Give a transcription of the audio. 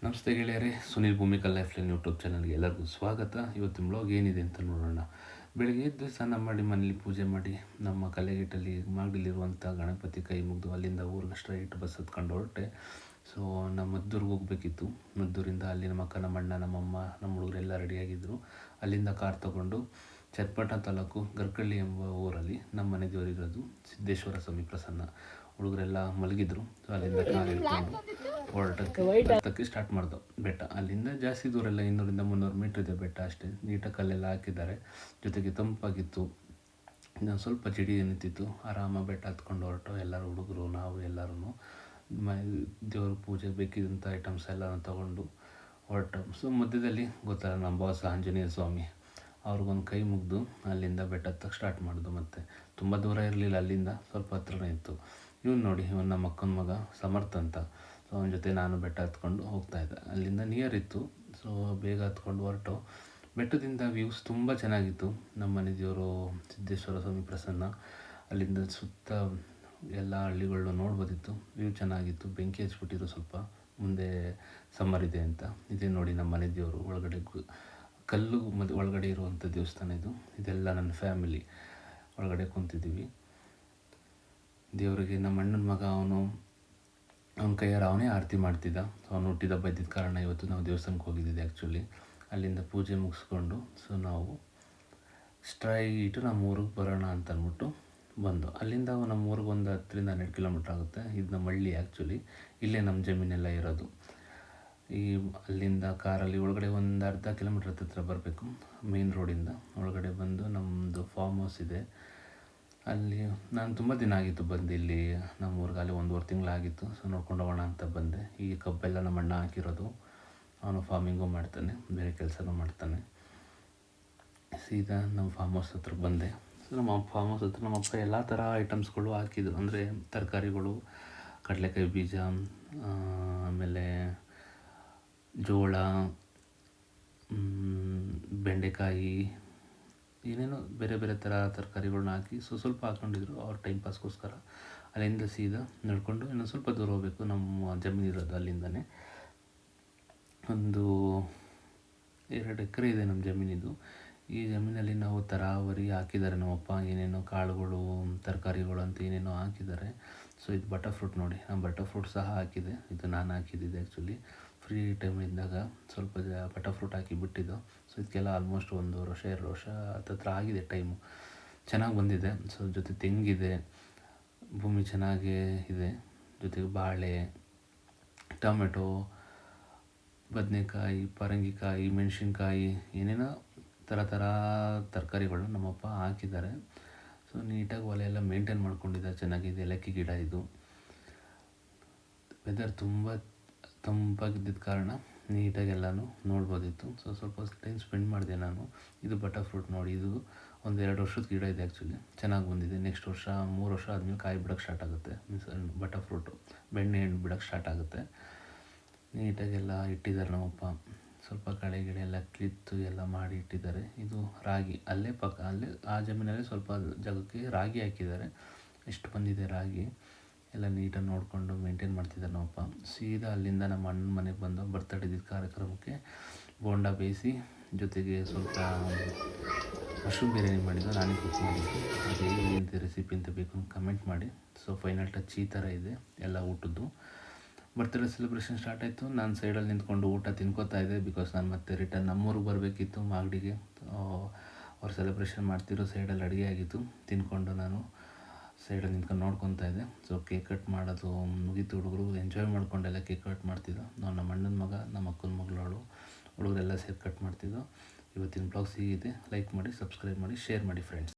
ನಮಸ್ತೆ ಗೆಳೆಯರೇ, Sunil Bhumika life line YouTube ಚಾನಲ್ಗೆ ಎಲ್ಲರಿಗೂ ಸ್ವಾಗತ. ಇವತ್ತಿನ ಬ್ಲಾಗ್ ಏನಿದೆ ಅಂತ ನೋಡೋಣ. ಬೆಳಗ್ಗೆ ಎದ್ದು ಸ್ನಾನ ಮಾಡಿ ಮನೇಲಿ ಪೂಜೆ ಮಾಡಿ ನಮ್ಮ ಕಲೆಗೇಟಲ್ಲಿ ಮಾಗಡಿಲಿರುವಂಥ ಗಣಪತಿ ಕೈ ಮುಗಿದು ಅಲ್ಲಿಂದ ಊರಿಗೆ ಸ್ಟ್ರೈಟ್ ಬಸ್ ಹತ್ಕೊಂಡು ಹೊರಟೆ. ಸೊ ನಮ್ಮ ಮದ್ದೂರಿಗೆ ಹೋಗಬೇಕಿತ್ತು. ಮದ್ದೂರಿಂದ ಅಲ್ಲಿ ನಮ್ಮ ಅಕ್ಕ, ನಮ್ಮ ಅಣ್ಣ, ನಮ್ಮಮ್ಮ, ನಮ್ಮ ಹುಡುಗರೆಲ್ಲ ರೆಡಿಯಾಗಿದ್ದರು. ಅಲ್ಲಿಂದ ಕಾರ್ ತೊಗೊಂಡು ಚನ್ನಪಟ್ಟಣ ತಾಲೂಕು ಗರ್ಕಳ್ಳಿ ಎಂಬ ಊರಲ್ಲಿ ನಮ್ಮ ಮನೆ ದೇವರಿರೋದು ಸಿದ್ದೇಶ್ವರ ಸ್ವಾಮಿ ಪ್ರಸನ್ನ. ಹುಡುಗರೆಲ್ಲ ಮಲಗಿದ್ರು. ಸೊ ಅಲ್ಲಿಂದ ಕಾರ್ ಹಿಡ್ಕೊಂಡು ಹೊರಟಕ್ಕೆ ಸ್ಟಾರ್ಟ್ ಮಾಡ್ದು. ಬೆಟ್ಟ ಅಲ್ಲಿಂದ ಜಾಸ್ತಿ ದೂರ ಇಲ್ಲ, 200-300 ಮೀಟ್ರ್ ಇದೆ ಬೆಟ್ಟ ಅಷ್ಟೇ. ನೀಟಾಗಿ ಕಲ್ಲೆಲ್ಲ ಹಾಕಿದ್ದಾರೆ, ಜೊತೆಗೆ ತಂಪಾಗಿತ್ತು, ಸ್ವಲ್ಪ ಚಳಿ ನಿಂತಿತ್ತು. ಆರಾಮಾಗಿ ಬೆಟ್ಟ ಹತ್ಕೊಂಡು ಹೊರಟು ಎಲ್ಲರೂ, ಹುಡುಗರು, ನಾವು ಎಲ್ಲರೂ ದೇವ್ರ ಪೂಜೆಗೆ ಬೇಕಿದ್ದಂಥ ಐಟಮ್ಸ್ ಎಲ್ಲ ತೊಗೊಂಡು ಹೊರಟು. ಸೊ ಮಧ್ಯದಲ್ಲಿ ಗೊತ್ತಲ್ಲ ನಮ್ಮ ಬಾಸ್ ಆಂಜನೇಯ ಸ್ವಾಮಿ, ಅವ್ರಿಗೊಂದು ಕೈ ಮುಗಿದು ಅಲ್ಲಿಂದ ಬೆಟ್ಟ ಹತ್ತಕ್ಕೆ ಸ್ಟಾರ್ಟ್ ಮಾಡೋದು. ಮತ್ತು ತುಂಬ ದೂರ ಇರಲಿಲ್ಲ, ಅಲ್ಲಿಂದ ಸ್ವಲ್ಪ ಹತ್ರನೇ ಇತ್ತು. ಇವನು ನೋಡಿ, ಇವನು ನಮ್ಮ ಅಕ್ಕನ ಮಗ ಸಮರ್ಥ ಅಂತ. ಸೊ ಅವನ ಜೊತೆ ನಾನು ಬೆಟ್ಟ ಹತ್ಕೊಂಡು ಹೋಗ್ತಾಯಿದ್ದೆ. ಅಲ್ಲಿಂದ ನಿಯರ್ ಇತ್ತು, ಸೊ ಬೇಗ ಹತ್ಕೊಂಡು ಹೊರಟು. ಬೆಟ್ಟದಿಂದ ವ್ಯೂಸ್ ತುಂಬ ಚೆನ್ನಾಗಿತ್ತು. ನಮ್ಮ ಮನೆ ದೇವರು ಸಿದ್ದೇಶ್ವರ ಸ್ವಾಮಿ ಪ್ರಸನ್ನ. ಅಲ್ಲಿಂದ ಸುತ್ತ ಎಲ್ಲ ಹಳ್ಳಿಗಳನ್ನ ನೋಡ್ಬೋದಿತ್ತು. ವ್ಯೂ ಚೆನ್ನಾಗಿತ್ತು. ಬೆಂಕಿ ಹಚ್ಬಿಟ್ಟಿದ್ರು ಸ್ವಲ್ಪ, ಮುಂದೆ ಸಮ್ಮರ್ ಇದೆ ಅಂತ. ಇದೇ ನೋಡಿ ನಮ್ಮ ಮನೆ ದೇವರು ಒಳಗಡೆ ಕಲ್ಲು ಮತ್ತು ಒಳಗಡೆ ಇರುವಂಥ ದೇವಸ್ಥಾನ ಇದು. ಇದೆಲ್ಲ ನನ್ನ ಫ್ಯಾಮಿಲಿ ಒಳಗಡೆ ಕುಂತಿದ್ದೀವಿ. ದೇವರಿಗೆ ನಮ್ಮ ಅಣ್ಣನ ಮಗ, ಅವನ ಕೈಯಾರ ಅವನೇ ಆರತಿ ಮಾಡ್ತಿದ್ದ. ಅವನು ಹುಟ್ಟಿದ ಹಬ್ಬ ಇದ್ದಿದ್ದ ಕಾರಣ ಇವತ್ತು ನಾವು ದೇವಸ್ಥಾನಕ್ಕೆ ಹೋಗಿದ್ದಿದ್ದು ಆ್ಯಕ್ಚುಲಿ. ಅಲ್ಲಿಂದ ಪೂಜೆ ಮುಗಿಸ್ಕೊಂಡು ಸೊ ನಾವು ಸ್ಟ್ರೈಟು ನಮ್ಮ ಊರಿಗೆ ಬರೋಣ ಅಂತ ಅಂದ್ಬಿಟ್ಟು ಬಂದು. ಅಲ್ಲಿಂದ ನಮ್ಮ ಊರಿಗೆ ಒಂದು 10-12 ಕಿಲೋಮೀಟ್ರ್ ಆಗುತ್ತೆ. ಇದು ನಮ್ಮ ಹಳ್ಳಿ ಆ್ಯಕ್ಚುಲಿ. ಇಲ್ಲೇ ನಮ್ಮ ಜಮೀನೆಲ್ಲ ಇರೋದು. ಅಲ್ಲಿಂದ ಕಾರಲ್ಲಿ ಒಳಗಡೆ ಒಂದು ಅರ್ಧ ಕಿಲೋಮೀಟ್ರ್ ಹತ್ತಿರ ಬರಬೇಕು. ಮೇನ್ ರೋಡಿಂದ ಒಳಗಡೆ ಬಂದು ನಮ್ಮದು ಫಾರ್ಮ್ ಹೌಸ್ ಇದೆ. ಅಲ್ಲಿ ನಾನು ತುಂಬ ದಿನ ಆಗಿತ್ತು ಬಂದು. ಇಲ್ಲಿ ನಮ್ಮ ಊರಿಗೆ ಅಲ್ಲಿ 1.5 ತಿಂಗಳಾಗಿತ್ತು. ಸೊ ನೋಡ್ಕೊಂಡು ಹೋಗೋಣ ಅಂತ ಬಂದೆ. ಈ ಕಬ್ಬೆಲ್ಲ ನಮ್ಮ ಅಣ್ಣ ಹಾಕಿರೋದು. ಅವನು ಫಾರ್ಮಿಂಗು ಮಾಡ್ತಾನೆ, ಬೇರೆ ಕೆಲಸನೂ ಮಾಡ್ತಾನೆ. ಸೀದಾ ನಮ್ಮ ಫಾರ್ಮ್ ಹೌಸ್ ಹತ್ರ ಬಂದೆ. ಸೊ ನಮ್ಮ ಫಾರ್ಮ್ ಹೌಸ್ ಹತ್ರ ನಮ್ಮಪ್ಪ ಎಲ್ಲ ಥರ ಐಟಮ್ಸ್ಗಳು ಹಾಕಿದ್ರು. ಅಂದರೆ ತರಕಾರಿಗಳು, ಕಡಲೆಕಾಯಿ ಬೀಜ, ಆಮೇಲೆ ಜೋಳ, ಬೆಂಡೆಕಾಯಿ, ಏನೇನೋ ಬೇರೆ ಬೇರೆ ಥರ ತರಕಾರಿಗಳನ್ನ ಹಾಕಿ ಸ್ವಲ್ಪ ಹಾಕ್ಕೊಂಡಿದ್ರು ಅವ್ರ ಟೈಮ್ ಪಾಸ್ಗೋಸ್ಕರ. ಅಲ್ಲಿಂದ ಸೀದಾ ನಡ್ಕೊಂಡು ಇನ್ನೊಂದು ಸ್ವಲ್ಪ ದೂರ ಹೋಗಬೇಕು. ನಮ್ಮ ಜಮೀನು ಇರೋದು ಅಲ್ಲಿಂದನೇ ಒಂದು 2 ಎಕರೆ ಇದೆ ನಮ್ಮ ಜಮೀನಿದು. ಈ ಜಮೀನಲ್ಲಿ ನಾವು ತರಾವರಿ ಹಾಕಿದ್ದಾರೆ ನಮ್ಮಪ್ಪ. ಏನೇನೋ ಕಾಳುಗಳು, ತರಕಾರಿಗಳು ಅಂತ ಏನೇನೋ ಹಾಕಿದ್ದಾರೆ. ಸೊ ಇದು ಬಟರ್ ಫ್ರೂಟ್ ನೋಡಿ, ನಾನು ಬಟರ್ ಫ್ರೂಟ್ ಸಹ ಹಾಕಿದೆ. ಇದು ನಾನು ಹಾಕಿದ್ದಿದೆ ಆ್ಯಕ್ಚುಲಿ. ಫ್ರೀ ಟೈಮ್ ಇದ್ದಾಗ ಸ್ವಲ್ಪ ಬಟರ್ ಫ್ರೂಟ್ ಹಾಕಿ ಬಿಟ್ಟಿದ್ದು. ಸೊ ಇದಕ್ಕೆಲ್ಲ ಆಲ್ಮೋಸ್ಟ್ 1 ವರ್ಷ 2 ವರ್ಷ ಹತ್ತತ್ರ ಆಗಿದೆ ಟೈಮು. ಚೆನ್ನಾಗಿ ಬಂದಿದೆ. ಸೊ ಜೊತೆ ತೆಂಗಿದೆ, ಭೂಮಿ ಚೆನ್ನಾಗೇ ಇದೆ. ಜೊತೆಗೆ ಬಾಳೆ, ಟೊಮೆಟೊ, ಬದನೆಕಾಯಿ, ಪರಂಗಿಕಾಯಿ, ಮೆಣಸಿನ್ಕಾಯಿ, ಏನೇನೋ ಥರ ತರಕಾರಿಗಳು ನಮ್ಮಪ್ಪ ಹಾಕಿದ್ದಾರೆ. ಸೊ ನೀಟಾಗಿ ಹೊಲ ಎಲ್ಲ ಮೇಂಟೈನ್ ಮಾಡ್ಕೊಂಡಿದ್ದಾರೆ. ಚೆನ್ನಾಗಿದೆ. ಏಲಕ್ಕಿ ಗಿಡ ಇದು. ವೆದರ್ ತುಂಬ ತಂಪಾಗಿದ್ದಿದ್ದ ಕಾರಣ ನೀಟಾಗಿ ಎಲ್ಲನೂ ನೋಡ್ಬೋದಿತ್ತು. ಸೊ ಸ್ವಲ್ಪ ಟೈಮ್ ಸ್ಪೆಂಡ್ ಮಾಡಿದೆ ನಾನು. ಇದು ಬಟರ್ ಫ್ರೂಟ್ ನೋಡಿ, ಇದು ಒಂದು 2 ವರ್ಷದ ಗಿಡ ಇದೆ ಆ್ಯಕ್ಚುಲಿ. ಚೆನ್ನಾಗಿ ಬಂದಿದೆ. ನೆಕ್ಸ್ಟ್ ವರ್ಷ 3 ವರ್ಷ ಆದಮೇಲೆ ಕಾಯಿ ಬಿಡೋಕ್ಕೆ ಸ್ಟಾರ್ಟ್ ಆಗುತ್ತೆ. ಮೀನ್ಸ್ ಬಟರ್ ಫ್ರೂಟು ಬೆಣ್ಣೆ ಹಣ್ಣು ಬಿಡೋಕ್ಕೆ ಸ್ಟಾರ್ಟ್ ಆಗುತ್ತೆ. ನೀಟಾಗೆಲ್ಲ ಇಟ್ಟಿದ್ದಾರೆ ನಮ್ಮಪ್ಪ. ಸ್ವಲ್ಪ ಕಳೆ ಗಿಡ ಎಲ್ಲ ಕಿತ್ತು ಎಲ್ಲ ಮಾಡಿ ಇಟ್ಟಿದ್ದಾರೆ. ಇದು ರಾಗಿ, ಅಲ್ಲೇ ಆ ಜಮೀನಲ್ಲಿ ಸ್ವಲ್ಪ ಜಾಗಕ್ಕೆ ರಾಗಿ ಹಾಕಿದ್ದಾರೆ. ಎಷ್ಟು ಬಂದಿದೆ ರಾಗಿ ಎಲ್ಲ ನೀಟಾಗಿ ನೋಡಿಕೊಂಡು ಮೇಂಟೈನ್ ಮಾಡ್ತಿದ್ದಾರೆ ನಮ್ಮಪ್ಪ. ಸೀದಾ ಅಲ್ಲಿಂದ ನಮ್ಮ ಅಣ್ಣನ ಮನೆಗೆ ಬಂದು ಬರ್ತಡೇ ಕಾರ್ಯಕ್ರಮಕ್ಕೆ ಬೋಂಡ ಬೇಯಿಸಿ, ಜೊತೆಗೆ ಸ್ವಲ್ಪ ಮಶ್ರೂಮ್ ಬಿರಿಯಾನಿ ಮಾಡಿದ್ದು ನಾನೇ ಕುಕ್ ಮಾಡಿದ್ದು. ಅದೇ ಎಂಥ ರೆಸಿಪಿ ಅಂತ ಬೇಕು ಅಂತ ಕಮೆಂಟ್ ಮಾಡಿ. ಸೊ ಫೈನಲ್ ಟಚ್ ಈ ಥರ ಇದೆ ಎಲ್ಲ ಊಟದ್ದು. ಬರ್ತ್ಡೇ ಸೆಲೆಬ್ರೇಷನ್ ಸ್ಟಾರ್ಟ್ ಆಯಿತು. ನಾನು ಸೈಡಲ್ಲಿ ನಿಂತ್ಕೊಂಡು ಊಟ ತಿನ್ಕೋತಾ ಇದ್ದೆ. ಬಿಕಾಸ್ ನಾನು ಮತ್ತೆ ರಿಟರ್ನ್ ನಮ್ಮೂರಿಗೆ ಬರಬೇಕಿತ್ತು ಮಾಗಡಿಗೆ. ಅವ್ರು ಸೆಲೆಬ್ರೇಷನ್ ಮಾಡ್ತಿರೋ ಸೈಡಲ್ಲಿ ಅಡುಗೆ ಆಗಿತ್ತು. ತಿನ್ಕೊಂಡು ನಾನು ಸೈಡಲ್ಲಿ ನಿಂತ್ಕೊಂಡು ನೋಡ್ಕೊತಾ ಇದ್ದೆ. ಸೊ ಕೇಕ್ ಕಟ್ ಮಾಡೋದು ಮುಗೀತು. ಹುಡುಗರು ಎಂಜಾಯ್ ಮಾಡ್ಕೊಂಡೆಲ್ಲ ಕೇಕ್ ಕಟ್ ಮಾಡ್ತಿದ್ದೋ. ನಾವು ನಮ್ಮ ಅಣ್ಣನ ಮಗ, ನಮ್ಮ ಅಕ್ಕನ ಮಗಳವಳು, ಹುಡುಗರೆಲ್ಲ ಸೇರಿ ಕಟ್ ಮಾಡ್ತಿದ್ದೋ. ಇವತ್ತಿನ ಬ್ಲಾಗ್ ಹೀಗಿದೆ. ಲೈಕ್ ಮಾಡಿ, ಸಬ್ಸ್ಕ್ರೈಬ್ ಮಾಡಿ, ಶೇರ್ ಮಾಡಿ ಫ್ರೆಂಡ್ಸ್.